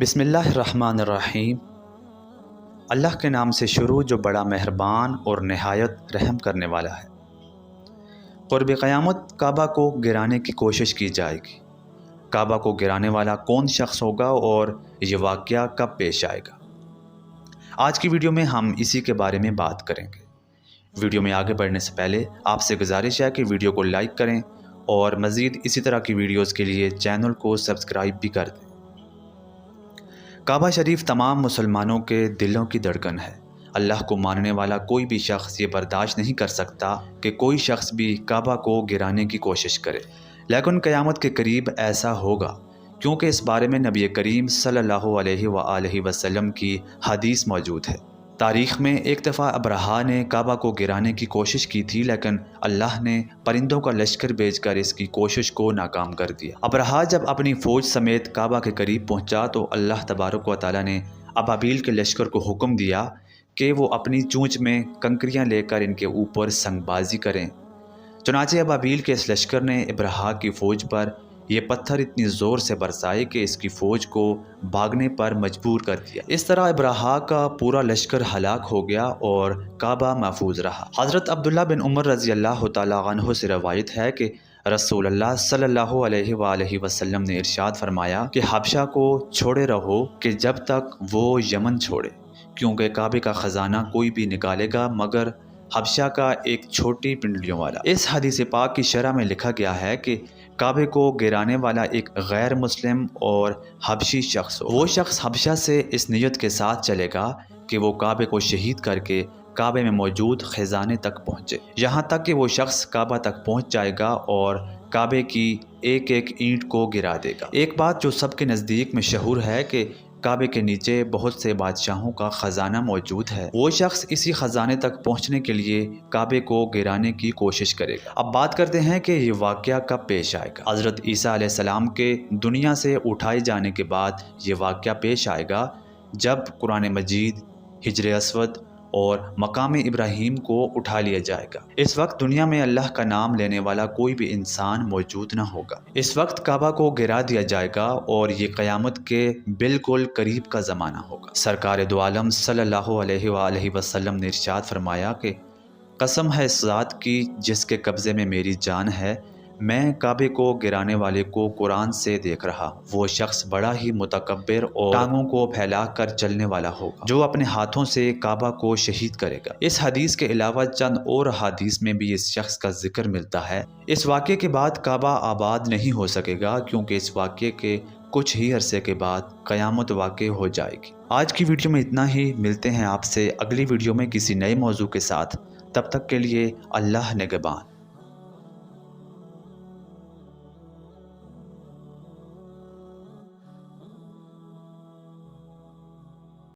بسم اللہ الرحمن الرحیم۔ اللہ کے نام سے شروع جو بڑا مہربان اور نہایت رحم کرنے والا ہے۔ قرب قیامت کعبہ کو گرانے کی کوشش کی جائے گی۔ کعبہ کو گرانے والا کون شخص ہوگا اور یہ واقعہ کب پیش آئے گا؟ آج کی ویڈیو میں ہم اسی کے بارے میں بات کریں گے۔ ویڈیو میں آگے بڑھنے سے پہلے آپ سے گزارش ہے کہ ویڈیو کو لائک کریں اور مزید اسی طرح کی ویڈیوز کے لیے چینل کو سبسکرائب بھی کر دیں۔ کعبہ شریف تمام مسلمانوں کے دلوں کی دھڑکن ہے۔ اللہ کو ماننے والا کوئی بھی شخص یہ برداشت نہیں کر سکتا کہ کوئی شخص بھی کعبہ کو گرانے کی کوشش کرے، لیکن قیامت کے قریب ایسا ہوگا، کیونکہ اس بارے میں نبی کریم صلی اللہ علیہ وآلہ وسلم کی حدیث موجود ہے۔ تاریخ میں ایک دفعہ ابرہا نے کعبہ کو گرانے کی کوشش کی تھی، لیکن اللہ نے پرندوں کا لشکر بھیج کر اس کی کوشش کو ناکام کر دیا۔ ابرہا جب اپنی فوج سمیت کعبہ کے قریب پہنچا تو اللہ تبارک و تعالیٰ نے ابابیل کے لشکر کو حکم دیا کہ وہ اپنی چونچ میں کنکریاں لے کر ان کے اوپر سنگ بازی کریں۔ چنانچہ ابابیل کے اس لشکر نے ابرہا کی فوج پر یہ پتھر اتنی زور سے برسائے کہ اس کی فوج کو بھاگنے پر مجبور کر دیا۔ اس طرح ابرہا کا پورا لشکر ہلاک ہو گیا اور کعبہ محفوظ رہا۔ حضرت عبداللہ بن عمر رضی اللہ تعالیٰ عنہ سے روایت ہے کہ رسول اللہ صلی اللہ علیہ وآلہ وسلم نے ارشاد فرمایا کہ حبشہ کو چھوڑے رہو کہ جب تک وہ یمن چھوڑے، کیونکہ کعبے کا خزانہ کوئی بھی نکالے گا مگر حبشہ کا ایک چھوٹی پنڈلیوں والا۔ اس حدیث پاک کی شرح میں لکھا گیا ہے کہ کعبے کو گرانے والا ایک غیر مسلم اور حبشی شخص ہو۔ وہ شخص حبشہ سے اس نیت کے ساتھ چلے گا کہ وہ کعبے کو شہید کر کے کعبے میں موجود خزانے تک پہنچے، یہاں تک کہ وہ شخص کعبہ تک پہنچ جائے گا اور کعبے کی ایک ایک اینٹ کو گرا دے گا۔ ایک بات جو سب کے نزدیک مشہور ہے کہ کعبے کے نیچے بہت سے بادشاہوں کا خزانہ موجود ہے۔ وہ شخص اسی خزانے تک پہنچنے کے لیے کعبے کو گرانے کی کوشش کرے گا۔ اب بات کرتے ہیں کہ یہ واقعہ کب پیش آئے گا۔ حضرت عیسیٰ علیہ السلام کے دنیا سے اٹھائے جانے کے بعد یہ واقعہ پیش آئے گا، جب قرآن مجید حجر اسود اور مقام ابراہیم کو اٹھا لیا جائے گا۔ اس وقت دنیا میں اللہ کا نام لینے والا کوئی بھی انسان موجود نہ ہوگا۔ اس وقت کعبہ کو گرا دیا جائے گا اور یہ قیامت کے بالکل قریب کا زمانہ ہوگا۔ سرکار دو عالم صلی اللہ علیہ وآلہ وسلم نے ارشاد فرمایا کہ قسم ہے اس ذات کی جس کے قبضے میں میری جان ہے، میں کعبے کو گرانے والے کو قرآن سے دیکھ رہا ہوں۔ وہ شخص بڑا ہی متکبر اور ٹانگوں کو پھیلا کر چلنے والا ہوگا، جو اپنے ہاتھوں سے کعبہ کو شہید کرے گا۔ اس حدیث کے علاوہ چند اور حدیث میں بھی اس شخص کا ذکر ملتا ہے۔ اس واقعے کے بعد کعبہ آباد نہیں ہو سکے گا، کیونکہ اس واقعے کے کچھ ہی عرصے کے بعد قیامت واقع ہو جائے گی۔ آج کی ویڈیو میں اتنا ہی، ملتے ہیں آپ سے اگلی ویڈیو میں کسی نئے موضوع کے ساتھ۔ تب تک کے لیے اللہ نگہبان۔